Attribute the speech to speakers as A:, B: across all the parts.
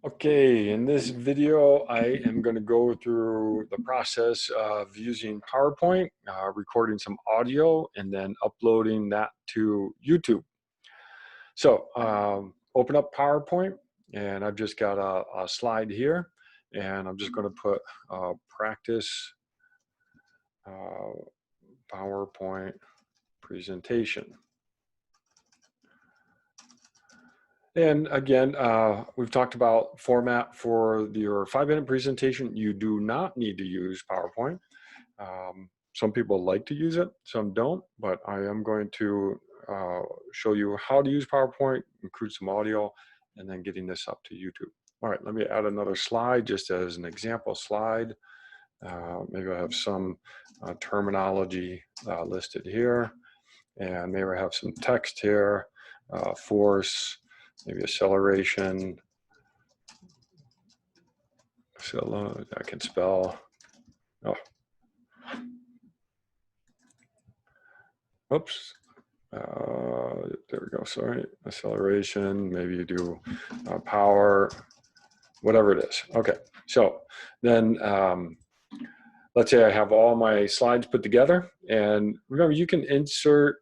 A: Okay, in this video, I am going to go through the process of using PowerPoint, recording some audio, and then uploading that to YouTube. So open up PowerPoint, and I've just got a slide here, and I'm just going to put practice PowerPoint presentation. And again, we've talked about format for your 5-minute presentation. You do not need to use PowerPoint. Some people like to use it, some don't, but I am going to show you how to use PowerPoint, include some audio, and then getting this up to YouTube. All right, let me add another slide just as an example slide. Maybe I have some terminology listed here, and maybe I have some text here, force, maybe acceleration. So I can spell. Oh, oops. There we go. Sorry, acceleration. Maybe you do power, whatever it is. Okay. So then, let's say I have all my slides put together, and remember, you can insert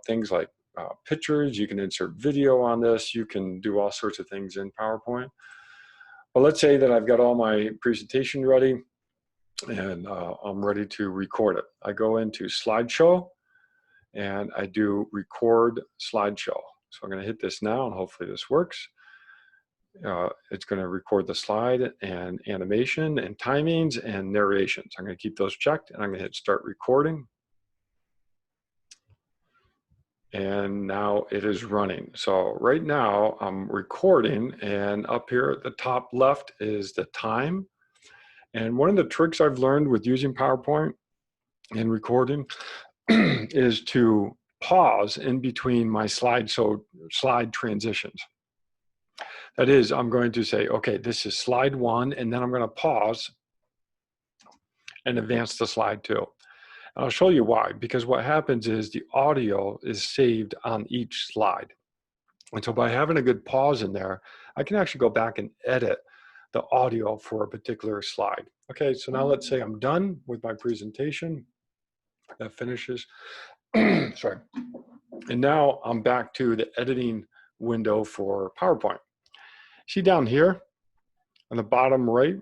A: things like pictures. You can insert video on this. You can do all sorts of things in PowerPoint. But let's say that I've got all my presentation ready, and I'm ready to record it. I go into Slideshow, and I do record slideshow. So I'm going to hit this now, and hopefully this works. It's going to record the slide and animation and timings and narrations. I'm going to keep those checked, and I'm going to hit start recording. And now it is running. So right now I'm recording, and up here at the top left is the time. And one of the tricks I've learned with using PowerPoint and recording is to pause in between my slide transitions. That is, I'm going to say, okay, this is slide 1, and then I'm going to pause and advance to slide 2. And I'll show you why, because what happens is the audio is saved on each slide. And so by having a good pause in there, I can actually go back and edit the audio for a particular slide. Okay, so now let's say I'm done with my presentation. That finishes. Sorry. And now I'm back to the editing window for PowerPoint. See down here on the bottom right,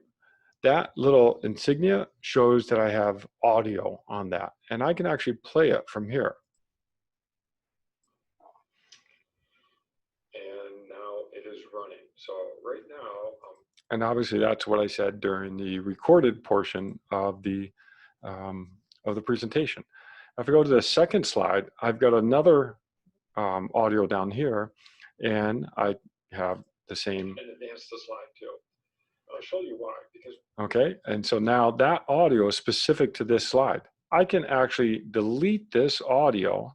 A: that little insignia shows that I have audio on that, and I can actually play it from here. And now it is running. So right now, and obviously that's what I said during the recorded portion of the presentation. If I go to the second slide, I've got another audio down here, and I have the same. And advance the slide too. I'll show you why. Because okay, and so now that audio is specific to this slide. I can actually delete this audio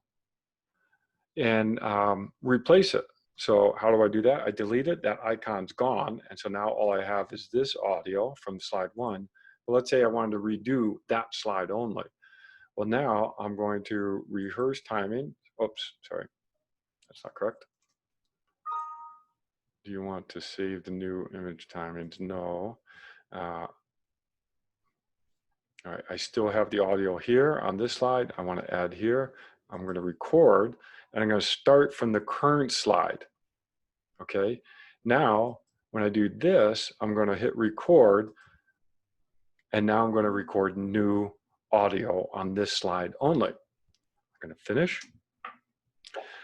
A: and replace it. So how do I do that? I delete it, that icon's gone, and so now all I have is this audio from slide 1. But let's say I wanted to redo that slide only. Well, now I'm going to rehearse timing. Oops, sorry, that's not correct. Do you want to save the new image timings? No. All right, I still have the audio here on this slide. I want to add here. I'm going to record, and I'm going to start from the current slide. Okay, now when I do this, I'm going to hit record, and now I'm going to record new audio on this slide only. I'm going to finish.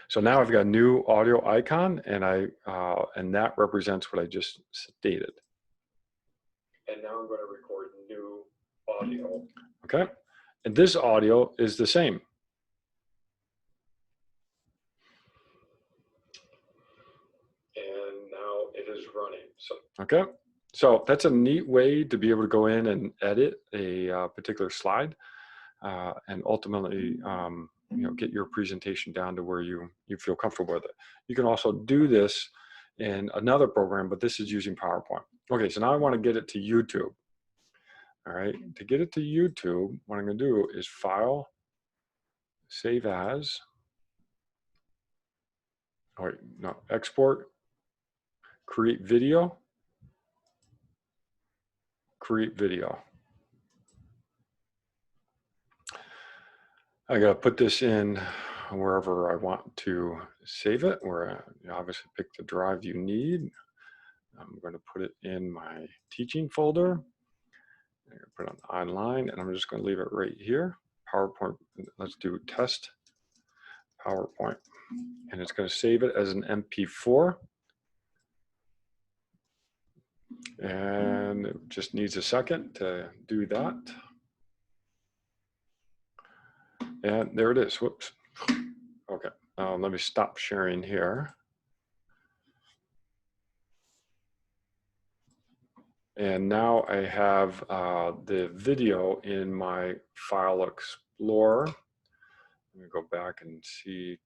A: So now I've got a new audio icon, and and that represents what I just stated. And now I'm going to record new audio. Okay, and this audio is the same. And now it is running. So okay, so that's a neat way to be able to go in and edit a particular slide, and ultimately, get your presentation down to where you feel comfortable with it. You can also do this in another program, but this is using PowerPoint. Okay, so now I want to get it to YouTube. All right, to get it to YouTube, what I'm going to do is File, Save As. Oh, wait, no, Export, Create Video. create video. I got to put this in wherever I want to save it, where you obviously pick the drive you need. I'm going to put it in my teaching folder. I'm going to put it on online, and I'm just going to leave it right here. PowerPoint, let's do test PowerPoint. And it's going to save it as an MP4. And it just needs a second to do that. And there it is. Whoops. Okay. Let me stop sharing here. And now I have the video in my File Explorer. Let me go back and see.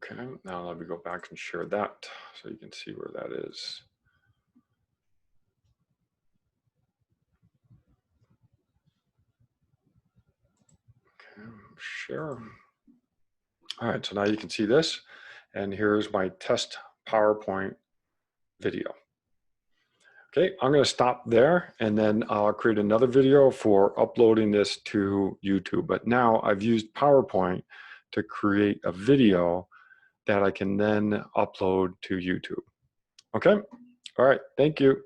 A: Okay, now let me go back and share that so you can see where that is. Okay, share. All right, so now you can see this, and here's my test PowerPoint video. Okay, I'm going to stop there, and then I'll create another video for uploading this to YouTube. But now I've used PowerPoint to create a video that I can then upload to YouTube. Okay, all right, thank you.